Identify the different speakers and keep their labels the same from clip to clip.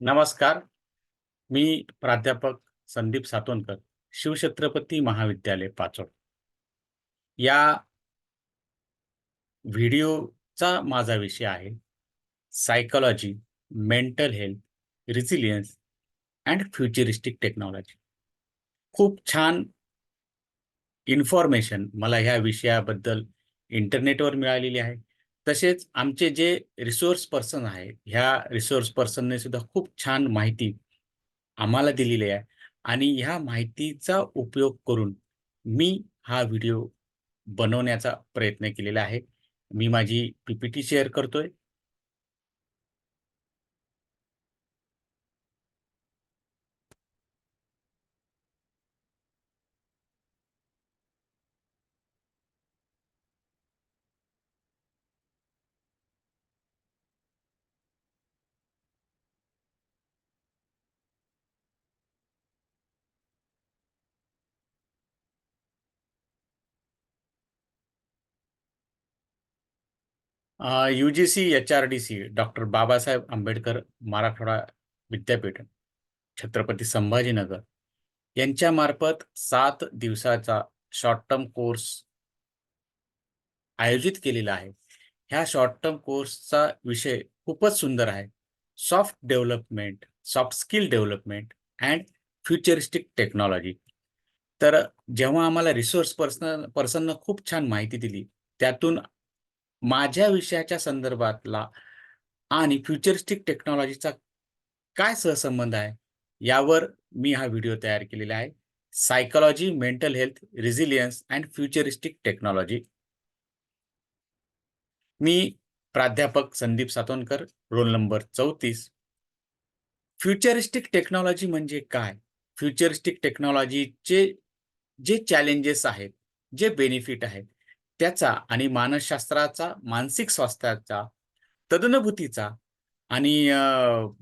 Speaker 1: नमस्कार. मी प्राध्यापक संदीप सातोनकर, शिवछत्रपती महाविद्यालय, पाचोड. या व्हिडिओचा माझा विषय आहे psychology, mental health, resilience and futuristic technology. खूप छान इन्फॉर्मेशन मला ह्या विषयाबद्दल इंटरनेटवर मिळालेली आहे. तसेच आमचे जे रिसोर्स पर्सन आहेत, ह्या रिसोर्स पर्सनने सुद्धा खूप छान माहिती आम्हाला दिलेली आहे आणि ह्या माहितीचा उपयोग करून मी हा व्हिडिओ बनवण्याचा प्रयत्न केलेला आहे. मी माझी पी-पी-टी शेअर करतोय. यू-जी-सी, एच-आर-डी-सी, डॉक्टर बाबासाहेब आंबेडकर मराठवाडा विद्यापीठ, छत्रपती संभाजीनगर यांच्यामार्फत 7 दिवसाचा शॉर्ट टर्म कोर्स आयोजित केलेला आहे. ह्या शॉर्ट टर्म कोर्सचा विषय खूपच सुंदर आहे. Soft development, soft skill development and futuristic technology. तर जेव्हा आम्हाला रिसोर्स पर्सननं खूप छान माहिती दिली, त्यातून माझ्या विषयाच्या संदर्भातला आणि फ्युचरिस्टिक टेक्नॉलॉजीचा काय सहसंबंध आहे, यावर मी हा व्हिडिओ तयार केलेला आहे. Psychology, mental health, resilience and futuristic technology. मी प्राध्यापक Sandeep Satonkar, roll number 34. Futuristic technology म्हणजे काय? फ्युचरिस्टिक टेक्नॉलॉजीचे जे चॅलेंजेस आहेत, जे बेनिफिट आहेत, त्याचा आणि मानसशास्त्राचा, मानसिक स्वास्थ्याचा, तदनुभूतीचा आणि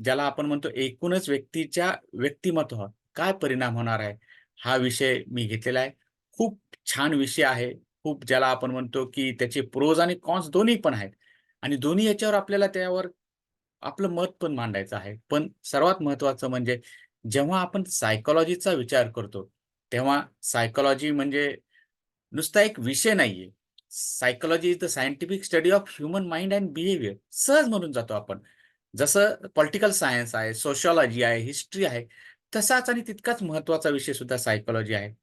Speaker 1: ज्याला आपण म्हणतो एकूणच व्यक्तीच्या व्यक्तिमत्त्वावर काय परिणाम होणार आहे, हा विषय मी घेतलेला आहे. खूप छान विषय आहे. खूप ज्याला आपण म्हणतो, की त्याचे प्रोज आणि कॉन्स दोन्ही पण आहेत आणि दोन्ही याच्यावर आपल्याला त्यावर आपलं मत पण मांडायचं आहे. पण सर्वात महत्त्वाचं म्हणजे जेव्हा आपण सायकॉलॉजीचा विचार करतो, तेव्हा सायकॉलॉजी म्हणजे नुसता एक विषय नाहीये. Psychology is the scientific study of human mind and behaviour सहज म्हणून जातो आपण. जसं पॉलिटिकल सायन्स आहे, सोशिओलॉजी आहे, हिस्ट्री आहे, तसाच आणि तितकाच महत्त्वाचा विषय सुद्धा सायकॉलॉजी आहे.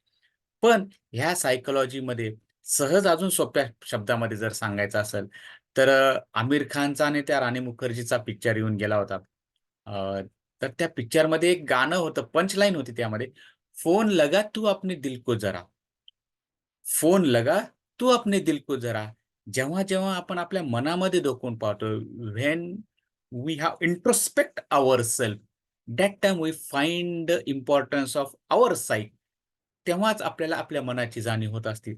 Speaker 1: पण ह्या सायकॉलॉजीमध्ये सहज अजून सोप्या शब्दामध्ये जर सांगायचं असेल, तर आमिर खानचा आणि त्या राणी मुखर्जीचा पिक्चर येऊन गेला होता. अ, तर त्या पिक्चरमध्ये एक गाणं होतं, पंचलाईन होती त्यामध्ये, "फोन लगा तू अपने दिल को जरा." फोन लगा तू अपने दिल को जरा. जेव्हा-जेव्हा आपण आपल्या मनामध्ये डोकून पाहतो, when we have introspect ourself, that time we find the importance of our sight. तेव्हाच आपल्याला आपल्या मनाची जाणीव होत असते.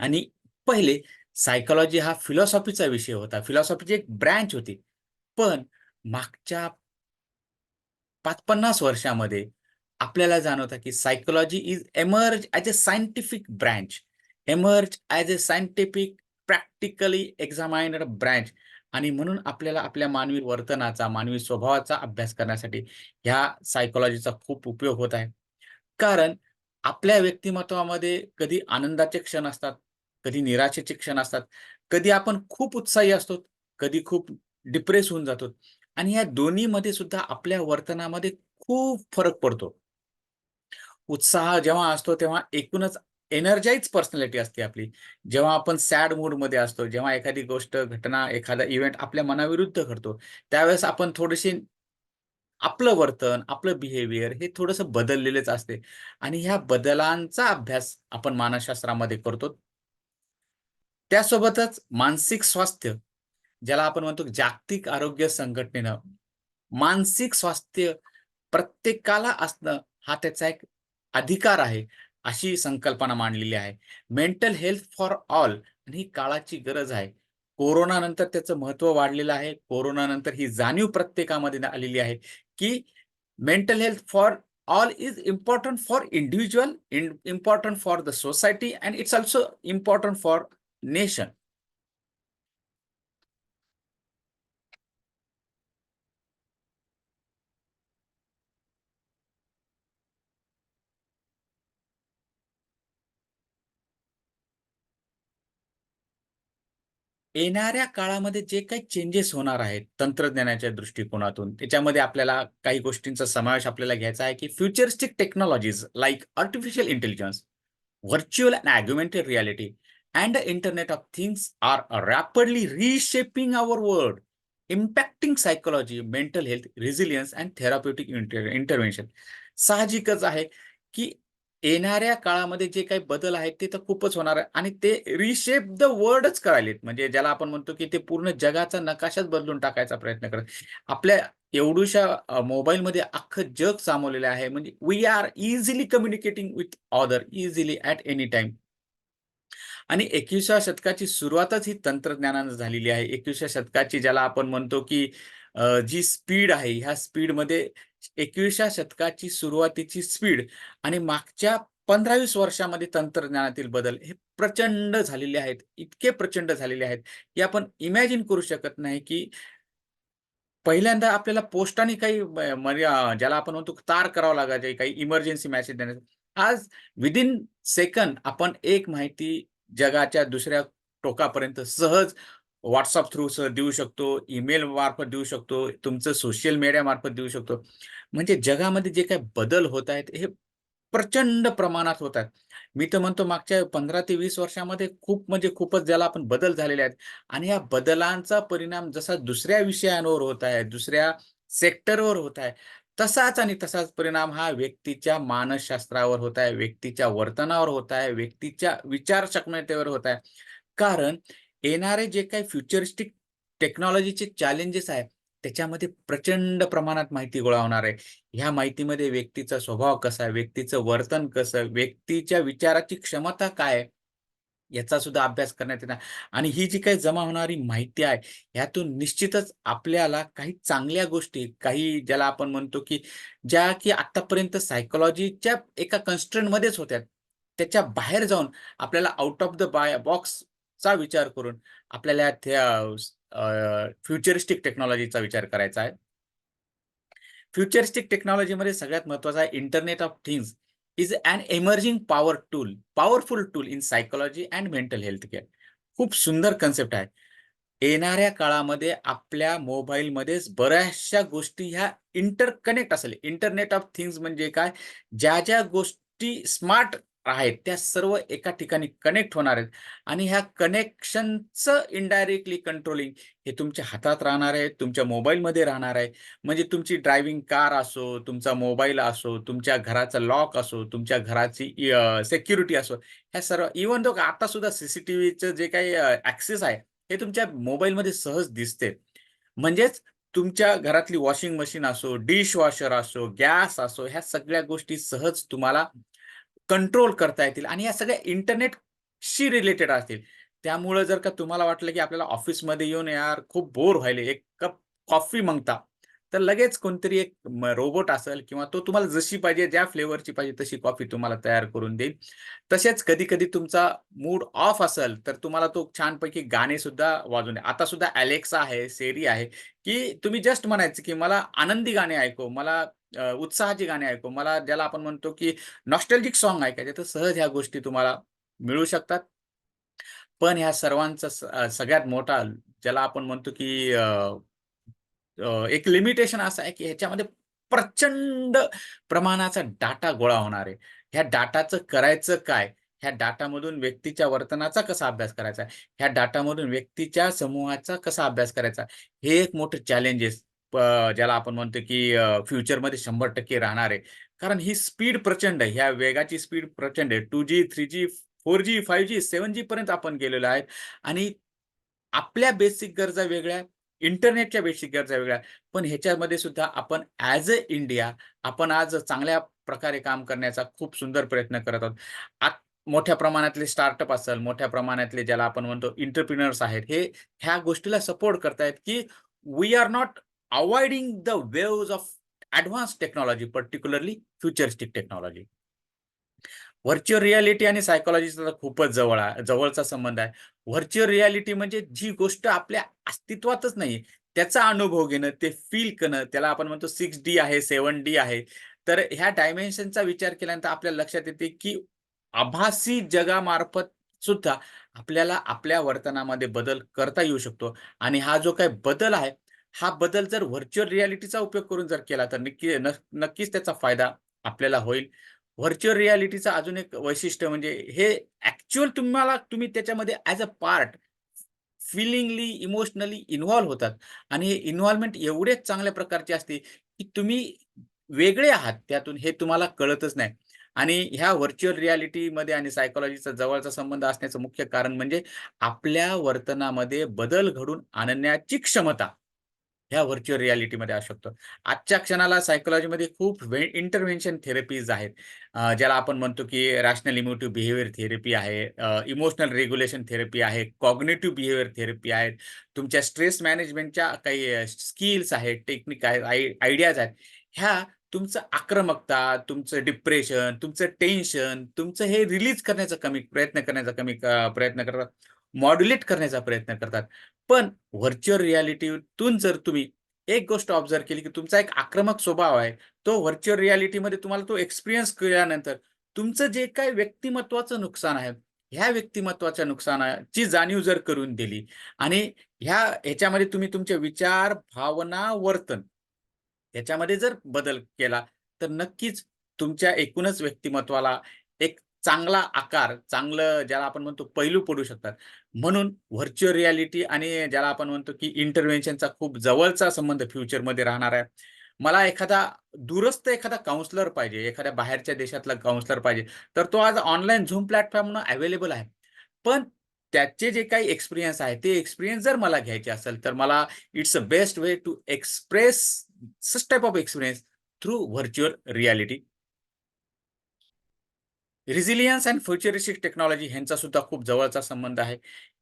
Speaker 1: आणि पहिले सायकॉलॉजी हा फिलॉसॉफीचा विषय होता. फिलॉसॉफीची एक ब्रँच होती. पण मागच्या 50 वर्षामध्ये आपल्याला जाणवतं की psychology is emerge as a scientific branch, emerge as a scientific practically examined branch. आणि म्हणून आपल्याला आपल्या मानवी वर्तनाचा, मानवी स्वभावाचा अभ्यास करण्यासाठी ह्या सायकॉलॉजीचा खूप उपयोग होत आहे. कारण आपल्या व्यक्तिमत्त्वामध्ये कधी आनंदाचे क्षण असतात, कधी निराशेचे क्षण असतात, कधी आपण खूप उत्साही असतो, कधी खूप डिप्रेस होऊन जातो आणि या दोन्हीमध्ये सुद्धा आपल्या वर्तनामध्ये खूप फरक पडतो. उत्साह जेव्हा असतो तेव्हा एकूणच एनर्जाइज पर्सनॅलिटी असते आपली. जेव्हा आपण सॅड मूडमध्ये असतो, जेव्हा एखादी गोष्ट, घटना, एखादा इव्हेंट आपल्या मनाविरुद्ध घडतो, त्यावेळेस आपण थोडेसे आपलं वर्तन, आपलं बिहेवियर हे थोडंसं बदललेलंच असते आणि ह्या बदलांचा अभ्यास आपण मानसशास्त्रामध्ये करतो. त्यासोबतच मानसिक स्वास्थ्य, ज्याला आपण म्हणतो जागतिक आरोग्य संघटनेनं मानसिक स्वास्थ्य प्रत्येकाला असणं हा त्याचा एक अधिकार आहे, अशी संकल्पना मांडलेली आहे. मेंटल हेल्थ फॉर ऑल आणि ही काळाची गरज आहे. कोरोनानंतर त्याचं महत्त्व वाढलेलं आहे. कोरोनानंतर ही जाणीव प्रत्येकामध्ये आलेली आहे, की mental health for all is important for individual, important for the society and it's also important for nation. येणाऱ्या काळामध्ये जे काही चेंजेस होणार आहेत तंत्रज्ञानाच्या दृष्टिकोनातून, त्याच्यामध्ये आपल्याला काही गोष्टींचा समावेश आपल्याला घ्यायचा आहे, की futuristic technologies like artificial intelligence, virtual and augmented reality, and the Internet of Things are rapidly reshaping our world, impacting psychology, mental health, resilience, and therapeutic intervention. साहजिकच आहे, की येणाऱ्या काळामध्ये जे काही बदल आहेत ते तर खूपच होणार आहे आणि ते रिशेप द वर्ल्डच करायलेत. म्हणजे ज्याला आपण म्हणतो, की ते पूर्ण जगाचा नकाशाच बदलून टाकायचा प्रयत्न करत. आपल्या एवढ्याशा मोबाईलमध्ये अख्खं जग सामावलेलं आहे. म्हणजे we are easily communicating with other easily at any time. आणि 21व्या शतकाची सुरुवातच ही तंत्रज्ञानानं झालेली आहे. 21व्या शतकाची ज्याला आपण म्हणतो, की जी स्पीड आहे, ह्या स्पीडमध्ये 21व्या शतकाची सुरुवातीची स्पीड आणि मागच्या 15-20 वर्षामध्ये तंत्रज्ञानातील बदल हे प्रचंड झालेले आहेत. इतके प्रचंड झालेले आहेत, की आपण इमॅजिन करू शकत नाही, की पहिल्यांदा आपल्याला पोस्टाने काही ज्याला आपण म्हणतो तार करावं लागायचे, काही इमर्जन्सी मेसेज देण्यासाठी. आज विथिन सेकंद आपण एक माहिती जगाच्या दुसऱ्या टोकापर्यंत सहज WhatsApp थ्रू देऊ शकतो, ईमेल मार्फत देऊ शकतो, तुमचं सोशल मीडिया मार्फत देऊ शकतो. म्हणजे जगामध्ये जे काही बदल होत आहेत, हे प्रचंड प्रमाणात होत आहेत. मी तर म्हणतो मागच्या 15 ते 20 वर्षामध्ये खूप म्हणजे खूपच ज्याला आपण बदल झालेले आहेत आणि या बदलांचा परिणाम जसा दुसऱ्या विषयांवर होत आहे, दुसऱ्या सेक्टरवर होत आहे, तसाच परिणाम हा व्यक्तीच्या मानसशास्त्रावर होत आहे, व्यक्तीच्या वर्तनावर होत आहे, व्यक्तीच्या विचारक्षमतेवर होत आहे. कारण येणारे जे काही फ्युचरिस्टिक टेक्नॉलॉजीचे चॅलेंजेस आहेत, त्याच्यामध्ये प्रचंड प्रमाणात माहिती गोळा होणार आहे. ह्या माहितीमध्ये व्यक्तीचा स्वभाव कसा आहे, व्यक्तीचं वर्तन कसं, व्यक्तीच्या विचाराची क्षमता काय आहे, याचा सुद्धा अभ्यास करण्यात येणार आणि ही जी काही जमा होणारी माहिती आहे, ह्यातून निश्चितच आपल्याला काही चांगल्या गोष्टी, काही ज्याला आपण म्हणतो, की ज्या की आत्तापर्यंत सायकॉलॉजीच्या एका कन्स्ट्रेंटमध्येच होत्या. त्याच्या बाहेर जाऊन आपल्याला आउट ऑफ द बॉक्सचा विचार करून आपल्याला त्या फ्युचरिस्टिक टेक्नॉलॉजीचा विचार करायचा आहे. फ्युचरिस्टिक टेक्नॉलॉजीमध्ये सगळ्यात महत्त्वाचा आहे internet of things is an emerging powerful tool in psychology and mental health care. खूप सुंदर कन्सेप्ट आहे. येणाऱ्या काळामध्ये आपल्या मोबाईलमध्येच बऱ्याचशा गोष्टी ह्या इंटरकनेक्ट असेल. इंटरनेट ऑफ थिंग्स म्हणजे काय? ज्या गोष्टी स्मार्ट आहेत, त्या सर्व एका ठिकाणी कनेक्ट होणार आहेत आणि ह्या कनेक्शनचं इनडायरेक्टली कंट्रोलिंग हे तुमच्या हातात राहणार आहे, तुमच्या मोबाईलमध्ये राहणार आहे. म्हणजे तुमची ड्रायव्हिंग कार असो, तुमचा मोबाईल असो, तुमच्या घराचा लॉक असो, तुमच्या घराची सिक्युरिटी असो, ह्या सर्व इव्हन दो आता सुद्धा सीसीटीव्हीचं जे काही ॲक्सेस आहे, हे तुमच्या मोबाईलमध्ये सहज दिसते. म्हणजेच तुमच्या घरातली वॉशिंग मशीन असो, डिशवॉशर असो, गॅस असो, ह्या सगळ्या गोष्टी सहज तुम्हाला कंट्रोल करता येतील आणि या सगळ्या इंटरनेटशी रिलेटेड असतील. त्यामुळं जर का तुम्हाला वाटलं, की आपल्याला ऑफिसमध्ये येऊन यार खूप बोर व्हायले, एक कप कॉफी मागता, तर लगेच कोणतरी एक रोबोट असेल किंवा तो तुम्हाला जशी पाहिजे, ज्या फ्लेवरची पाहिजे तशी कॉफी तुम्हाला तयार करून देईल. तसेच कधी-कधी तुमचा मूड ऑफ असेल, तर तुम्हाला तो छानपैकी गाणे सुद्धा वाजवून आता सुद्धा Alexa आहे, Siri आहे, की तुम्ही जस्ट म्हणायचं, की मला आनंदी गाणे ऐकव, मला उत्साहाची गाणी ऐकव, मला ज्याला आपण म्हणतो, की नॉस्टॅल्जिक सॉन्ग ऐकायचे, तर सहज ह्या गोष्टी तुम्हाला मिळू शकतात. पण ह्या सर्वांचा सगळ्यात मोठा ज्याला आपण म्हणतो, की एक लिमिटेशन असं आहे, की ह्याच्यामध्ये प्रचंड प्रमाणाचा डाटा गोळा होणार आहे. ह्या डाटाचं करायचं काय? ह्या डाटामधून व्यक्तीच्या वर्तनाचा कसा अभ्यास करायचा? ह्या डाटामधून व्यक्तीच्या समूहाचा कसा अभ्यास करायचा? हे एक मोठं चॅलेंजेस ज्याला आपण म्हणतो, की फ्युचरमध्ये 100% राहणार आहे. कारण ही स्पीड प्रचंड आहे. ह्या वेगाची स्पीड प्रचंड आहे. 2G, 3G, 4G, 5G, 7G पर्यंत आपण गेलेलो आहे आणि आपल्या बेसिक गरजा वेगळ्या, इंटरनेटच्या बेसिक गरजा वेगळ्या. पण ह्याच्यामध्ये सुद्धा आपण ॲज अ इंडिया आपण आज चांगल्या प्रकारे काम करण्याचा खूप सुंदर प्रयत्न करत आहोत. आत मोठ्या प्रमाणातले स्टार्टअप असेल, मोठ्या प्रमाणातले ज्याला आपण म्हणतो एंटरप्रेन्योर्स आहेत, हे ह्या गोष्टीला सपोर्ट करतायत, की we are not avoiding the waves of advance technology, particularly futuristic technology. Virtual reality आणि सायकॉलॉजीचा तर खूपच जवळचा संबंध आहे. व्हर्चुअल रिअॅलिटी म्हणजे जी गोष्ट आपल्या अस्तित्वातच नाहीये, त्याचा अनुभव घेणं, ते फील करणं, त्याला आपण म्हणतो 6D आहे, 7D आहे. तर ह्या डायमेन्शनचा विचार केल्यानंतर आपल्या लक्षात येते, की आभासी जगामार्फत सुद्धा आपल्याला आपल्या वर्तनामध्ये बदल करता येऊ शकतो आणि हा जो काही बदल आहे, हा बदल जर व्हर्चुअल रिअॅलिटीचा उपयोग करून जर केला तर नक्कीच त्याचा फायदा आपल्याला होईल. व्हर्चुअल रिअॅलिटीचं अजून एक वैशिष्ट्य म्हणजे हे तुम्ही त्याच्यामध्ये as a part feelingly, emotionally involve होतात आणि हे इन्व्हॉल्वमेंट एवढेच चांगल्या प्रकारचे असते, की तुम्ही वेगळे आहात त्यातून हे तुम्हाला कळतच नाही. आणि ह्या व्हर्चुअल रिअॅलिटीमध्ये आणि सायकॉलॉजीचा जवळचा संबंध असण्याचं मुख्य कारण म्हणजे आपल्या वर्तनामध्ये बदल घडवून आणण्याची क्षमता. ह्या व्हर्चुअल रिअॅलिटीमध्ये असू शकतो. आजच्या क्षणाला सायकॉलॉजीमध्ये खूप इंटरव्हेन्शन थेरपीज आहेत. ज्याला आपण म्हणतो की रॅशनल इमोटिव्ह बिहेवियर थेरपी आहे, इमोशनल रेग्युलेशन थेरपी आहे, कॉग्निटिव्ह बिहेवियर थेरपी आहेत. तुमच्या स्ट्रेस मॅनेजमेंटच्या काही स्किल्स आहेत, टेक्निक आहेत, आयडियाज आहेत. ह्या तुमचं आक्रमकता, तुमचं डिप्रेशन, तुमचं टेन्शन, तुमचं हे रिलीज करण्याचा प्रयत्न करतात. मॉड्युलेट करण्याचा प्रयत्न करतात. पण व्हर्चुअल रिअॅलिटीतून जर तुम्ही एक गोष्ट ऑब्झर्व्ह केली, की तुमचा एक आक्रमक स्वभाव आहे, तो व्हर्चुअल रिअॅलिटीमध्ये तुम्हाला तो एक्सपिरियन्स केल्यानंतर तुमचं जे काही व्यक्तिमत्त्वाचं नुकसान आहे, ह्या व्यक्तिमत्त्वाच्या नुकसानाची जाणीव जर करून दिली आणि ह्याच्यामध्ये तुम्ही तुमचे विचार, भावना, वर्तन ह्याच्यामध्ये जर बदल केला, तर नक्कीच तुमच्या एकूणच व्यक्तिमत्त्वाला एक चांगला आकार, चांगलं ज्याला आपण म्हणतो पैलू पडू शकतात. म्हणून व्हर्चुअल रिअॅलिटी आणि ज्याला आपण म्हणतो, की इंटरव्हेन्शनचा खूप जवळचा संबंध फ्युचरमध्ये राहणार आहे. मला दूरस्थ एखादा काउंसलर पाहिजे, एखाद्या बाहेरच्या देशातला काउंसलर पाहिजे, तर तो आज ऑनलाईन Zoom प्लॅटफॉर्मवर अवेलेबल आहे. पण त्याचे जे काही एक्सपिरियन्स आहे, ते एक्सपिरियन्स जर मला घ्यायचे असेल, तर मला it's a best way to express such type of experience through virtual reality. Resilience and futuristic technology ह्यांचा सुद्धा खूप जवळचा संबंध आहे.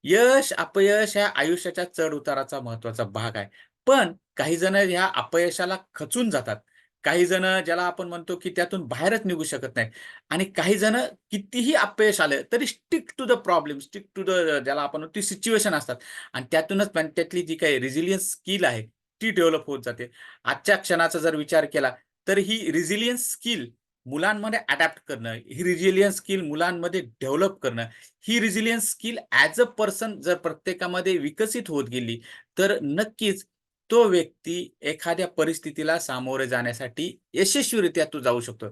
Speaker 1: यश, अपयश ह्या आयुष्याच्या चढ-उताराचा महत्त्वाचा भाग आहे. पण काही जण ह्या अपयशाला खचून जातात. काही जण ज्याला आपण म्हणतो, की त्यातून बाहेरच निघू शकत नाहीत आणि काही जण कितीही अपयश आलं तरी stick to the problem, stick to the ज्याला आपण म्हणतो ती सिच्युएशन असतात आणि त्यातूनच पण त्यातली जी काही रेसिलियन्स स्किल आहे, ती डेव्हलप होत जाते. आजच्या क्षणाचा जर विचार केला, तर ही रेसिलियन्स स्किल मुलांमध्ये अडॅप्ट करणं, ही रेसिलियन्स स्किल मुलांमध्ये डेव्हलप करणं, ही resilience skill as a person जर प्रत्येकामध्ये विकसित होत गेली, तर नक्कीच तो व्यक्ती एखाद्या परिस्थितीला सामोरे जाण्यासाठी यशस्वीरित्या तो जाऊ शकतो.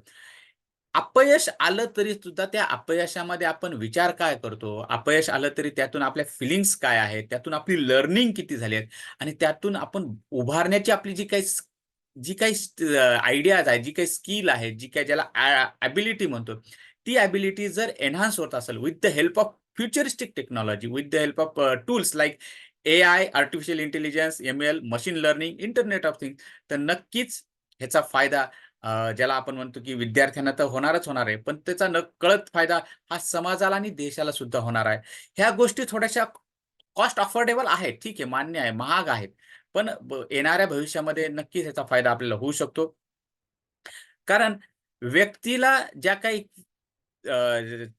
Speaker 1: अपयश आलं तरी सुद्धा त्या अपयशामध्ये आपण विचार काय करतो? अपयश आलं तरी त्यातून आपल्या फीलिंग्स काय आहेत? त्यातून आपली लर्निंग किती झाली आहेत? आणि त्यातून आपण उभारण्याची आपली जी काही आयडियाज आहेत, जी काही स्किल आहे, जी काही ज्याला एबिलिटी म्हणतो, ती एबिलिटी जर एन्हान्स होत असेल with the help of futuristic technology, with the help of tools like AI, artificial intelligence, ML, machine learning, internet of things, तर नक्कीच ह्याचा फायदा ज्याला आपण म्हणतो की विद्यार्थ्यांना तर होणारच होणार आहे. पण त्याचा नकळत फायदा हा समाजाला आणि देशाला सुद्धा होणार आहे. ह्या गोष्टी थोड्याशा कॉस्ट अफोर्डेबल आहेत. ठीक आहे, मान्य आहे, महाग आहेत. पण येणाऱ्या भविष्यामध्ये नक्कीच ह्याचा फायदा आपल्याला होऊ शकतो. कारण व्यक्तीला ज्या काही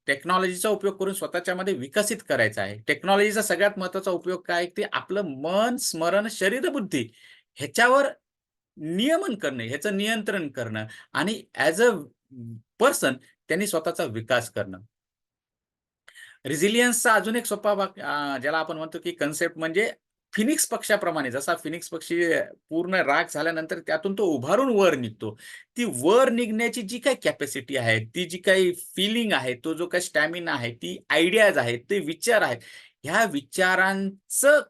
Speaker 1: टेक्नॉलॉजीचा उपयोग करून स्वतःच्यामध्ये विकसित करायचा आहे. टेक्नॉलॉजीचा सगळ्यात महत्त्वाचा उपयोग काय ते आपलं मन, स्मरण, शरीर-बुद्धी ह्याच्यावर नियमन करणं, ह्याचं नियंत्रण करणं आणि ॲज अ पर्सन त्यांनी स्वतःचा विकास करणं. रेसिलियन्सचा अजून एक सोपा भाग ज्याला आपण म्हणतो की कन्सेप्ट म्हणजे फिनिक्स पक्षाप्रमाणे जसा फिनिक्स पक्षी पूर्ण राख झाल्यानंतर त्यातून तो उभारून वर निघतो. ती वर निघण्याची जी काही कॅपॅसिटी आहे, ती जी काही फीलिंग आहे, तो जो काही स्टॅमिना आहे, ती आयडियाज आहेत, ते विचार आहेत. ह्या विचारांचं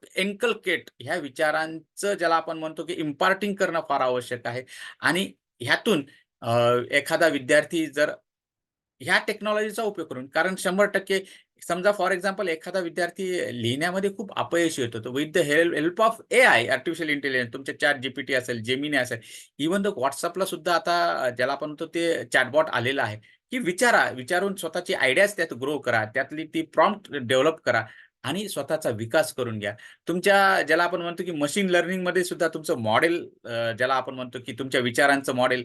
Speaker 1: ह्या विचारांचं ज्याला आपण म्हणतो की इम्पार्टिंग करणं फार आवश्यक आहे आणि ह्यातून एखादा विद्यार्थी जर ह्या टेक्नॉलॉजीचा उपयोग करून कारण 100% समजा फॉर एक्झाम्पल एखादा विद्यार्थी लिहिण्यामध्ये खूप अपयशी येतो. तर with the help of AI, artificial intelligence तुमचे ChatGPT असेल, Gemini असेल, इव्हन द WhatsAppला सुद्धा आता ज्याला आपण म्हणतो ते चॅटबॉट आलेलं आहे, की विचारून स्वतःची आयडियाज त्यात ग्रो करा. त्यातली ती प्रॉम्प्ट डेव्हलप करा आणि स्वतःचा विकास करून घ्या. तुमच्या ज्याला आपण म्हणतो, की मशीन लर्निंगमध्ये सुद्धा तुमचं मॉडेल ज्याला आपण म्हणतो, की तुमच्या विचारांचं मॉडेल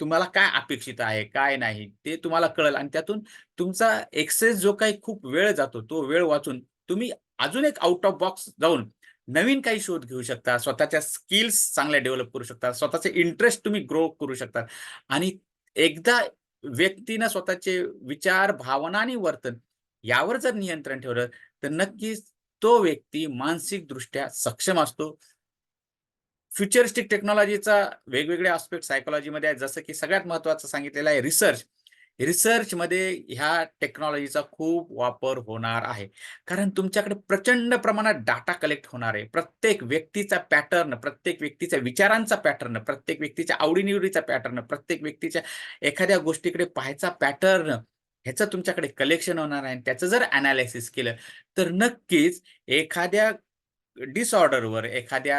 Speaker 1: तुम्हाला काय अपेक्षित आहे, काय नाही, ते तुम्हाला कळेल आणि त्यातून तुमचा एक्सेस जो काही खूप वेळ जातो, तो वेळ वाचून तुम्ही अजून एक आउट ऑफ बॉक्स जाऊन नवीन काही शोध घेऊ शकता. स्वतःच्या स्किल्स चांगल्या डेव्हलप करू शकता. स्वतःचे इंटरेस्ट तुम्ही ग्रो करू शकता आणि एकदा व्यक्तीनं स्वतःचे विचार, भावना आणि वर्तन यावर जर नियंत्रण ठेवलं, तर नक्कीच तो व्यक्ती मानसिकदृष्ट्या सक्षम असतो. फ्युचरिस्टिक टेक्नॉलॉजीचा वेगवेगळे आस्पेक्ट सायकॉलॉजीमध्ये आहेत. जसं की सगळ्यात महत्त्वाचं सांगितलेलं आहे रिसर्च. रिसर्चमध्ये ह्या टेक्नॉलॉजीचा खूप वापर होणार आहे. कारण तुमच्याकडे प्रचंड प्रमाणात डाटा कलेक्ट होणार आहे. प्रत्येक व्यक्तीचा पॅटर्न, प्रत्येक व्यक्तीच्या विचारांचा पॅटर्न, प्रत्येक व्यक्तीच्या आवडी पॅटर्न, प्रत्येक व्यक्तीच्या एखाद्या गोष्टीकडे पाहायचा पॅटर्न, ह्याचं तुमच्याकडे कलेक्शन होणार आहे. त्याचं जर एनालिसिस केलं, तर नक्कीच एखाद्या डिसऑर्डरवर, एखाद्या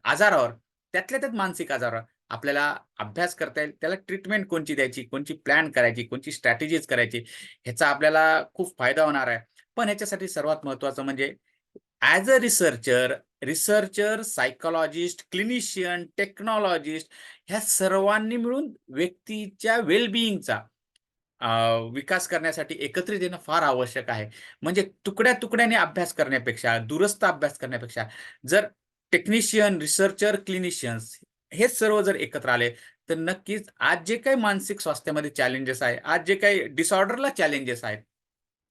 Speaker 1: आजारावर, त्यातल्या त्यात मानसिक आजारावर आपल्याला अभ्यास करता येईल. त्याला ट्रीटमेंट कोणची द्यायची, कोणची प्लॅन करायची, कोणची स्ट्रॅटेजीज करायची, ह्याचा आपल्याला खूप फायदा होणार आहे. पण ह्याच्यासाठी सर्वात महत्त्वाचं म्हणजे as a researcher, psychologist, clinician, technologist ह्या सर्वांनी मिळून व्यक्तीच्या वेल विकास करण्यासाठी एकत्रित येणं फार आवश्यक आहे. म्हणजे तुकड्या-तुकड्याने अभ्यास करण्यापेक्षा, दूरस्थ अभ्यास करण्यापेक्षा, जर टेक्निशियन, रिसर्चर, क्लिनिशियन्स हेच सर्व जर एकत्र आले, तर नक्कीच आज जे काही मानसिक स्वास्थ्यामध्ये चॅलेंजेस आहे, आज जे काही डिसऑर्डरला चॅलेंजेस आहेत,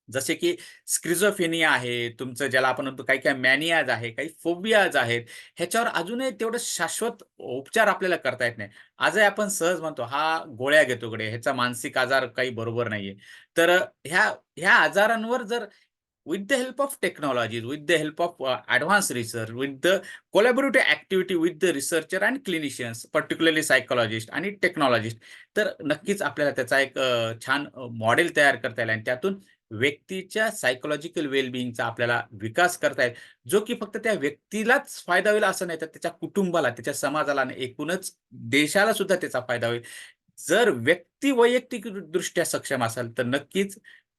Speaker 1: जसे की स्किझोफ्रेनिया आहे, तुमचं ज्याला आपण म्हणतो काही-काही मॅनियाज आहे, काही फोबियाज आहेत. ह्याच्यावर अजूनही तेवढं शाश्वत उपचार आपल्याला करता येत नाही. आजही आपण सहज म्हणतो, "हा गोळ्या घेतो गडे, ह्याचा मानसिक आजार काही बरोबर नाहीये." तर ह्या ह्या आजारांवर जर with the help of technologies, with the help of advanced research, with the collaborative activity with the researcher and clinicians, particularly psychologist आणि टेक्नॉलॉजिस्ट, तर नक्कीच आपल्याला त्याचा एक छान मॉडेल तयार करता येईल आणि त्यातून व्यक्तीच्या सायकॉलॉजिकल वेल आपल्याला विकास करता येईल, जो की फक्त त्या व्यक्तीलाच फायदा होईल असं नाही, तर त्याच्या कुटुंबाला, त्याच्या समाजाला आणि एकूणच देशाला सुद्धा त्याचा फायदा होईल. जर व्यक्ती वैयक्तिक दृष्ट्या सक्षम असेल, तर नक्कीच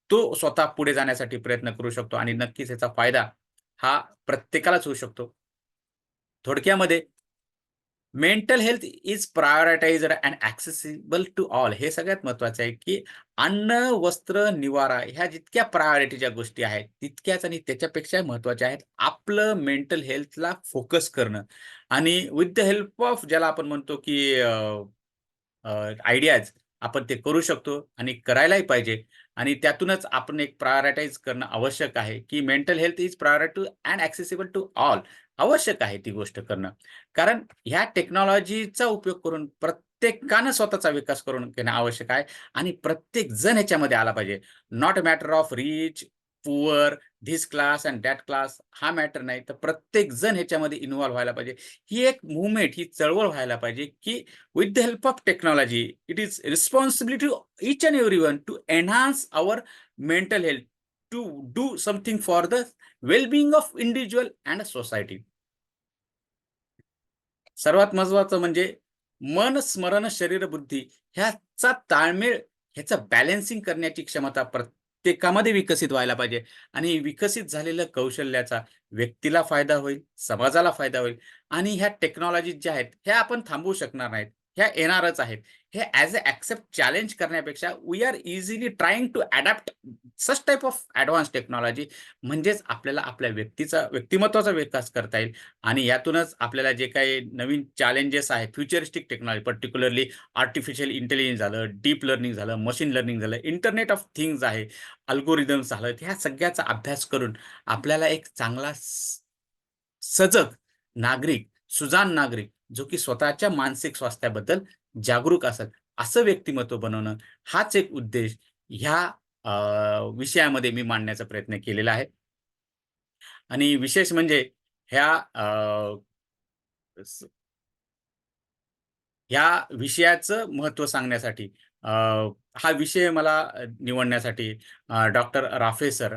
Speaker 1: तो स्वतः पुढे जाण्यासाठी प्रयत्न करू शकतो आणि नक्कीच याचा फायदा हा प्रत्येकालाच होऊ शकतो. थोडक्यामध्ये mental health is prioritized and accessible to all. हे सगळ्यात महत्त्वाचं आहे, की अन्न, वस्त्र, निवारा ह्या जितक्या प्रायोरिटीच्या गोष्टी आहेत, तितक्याच आणि त्याच्यापेक्षा महत्त्वाच्या आहेत, आपलं मेंटल हेल्थला फोकस करणं आणि विथ द हेल्प ऑफ ज्याला आपण म्हणतो, की आयडियाज आपण ते करू शकतो आणि करायलाही पाहिजे आणि त्यातूनच आपण एक प्रायोरिटाईज करणं आवश्यक आहे, की mental health is priority to and accessible to all. आवश्यक आहे ती गोष्ट करणं. कारण ह्या टेक्नॉलॉजीचा उपयोग करून प्रत्येकानं स्वतःचा विकास करून घेणं आवश्यक आहे आणि प्रत्येक जण ह्याच्यामध्ये आला पाहिजे. Not a matter of rich, poor, this class and that class हा मॅटर नाही. तर प्रत्येक जण ह्याच्यामध्ये इन्व्हॉल्व व्हायला पाहिजे. ही एक मूव्हमेंट, ही चळवळ व्हायला पाहिजे, की with the help of technology, it is responsibility to each and everyone to enhance our mental health, to do something for the well-being of individual and society. सर्वात महत्त्वाचं म्हणजे मन, स्मरण, शरीर, बुद्धी ह्याचा ताळमेळ, ह्याचं बॅलन्सिंग करण्याची क्षमता प्रत्येकामध्ये विकसित व्हायला पाहिजे आणि विकसित झालेल्या कौशल्याचा व्यक्तीला फायदा होईल, समाजाला फायदा होईल आणि ह्या टेक्नॉलॉजीज ज्या आहेत, ह्या आपण थांबवू शकणार नाहीत. ह्या येणारच आहेत. हे ॲज अ ॲक्सेप्ट चॅलेंज करण्यापेक्षा we are easily trying to adapt such type of advance technology म्हणजेच आपल्याला आपल्या व्यक्तिमत्त्वाचा विकास करता येईल आणि यातूनच आपल्याला जे काही नवीन चॅलेंजेस आहेत, futuristic technology particularly artificial intelligence झालं, डीप लर्निंग झालं, मशीन लर्निंग झालं, इंटरनेट ऑफ थिंग्स आहे, अल्गोरिदम्स झालं, ह्या सगळ्याचा अभ्यास करून आपल्याला एक चांगला सजग नागरिक, सुजाण नागरिक, जो की स्वतःच्या मानसिक स्वास्थ्याबद्दल जागरूक असेल, असं व्यक्तिमत्व बनवणं, हाच एक उद्देश ह्या विषयामध्ये मी मांडण्याचा प्रयत्न केलेला आहे. आणि विशेष म्हणजे ह्या ह्या विषयाचं महत्त्व सांगण्यासाठी हा विषय मला निवडण्यासाठी doctor Rafe sir,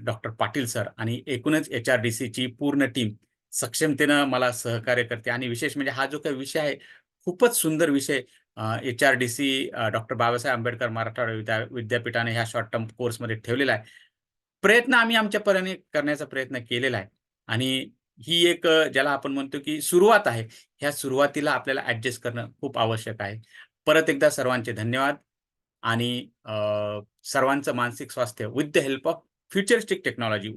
Speaker 1: doctor Patil sir आणि एकूणच एच-आर-डी-सीची पूर्ण टीम सक्षमतेनं मला सहकार्य करते आणि विशेष म्हणजे हा जो काही विषय आहे, खूपच सुंदर विषय एच-आर-डी-सी डॉक्टर बाबासाहेब आंबेडकर मराठवाडा विद्यापीठाने ह्या शॉर्ट टर्म कोर्समध्ये ठेवलेला आहे. प्रयत्न आम्ही आमच्या परीने करण्याचा प्रयत्न केलेला आहे आणि ही एक ज्याला आपण म्हणतो की सुरुवात आहे. ह्या सुरुवातीला आपल्याला ॲडजस्ट करणं खूप आवश्यक आहे. परत एकदा सर्वांचे धन्यवाद आणि सर्वांचं मानसिक स्वास्थ्य with the help of futuristic technology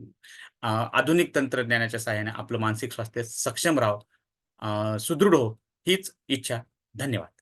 Speaker 1: आधुनिक तंत्रज्ञानाच्या सहाय्याने आपलं मानसिक स्वास्थ्य सक्षम राहो, सुदृढ हो, हीच इच्छा. धन्यवाद.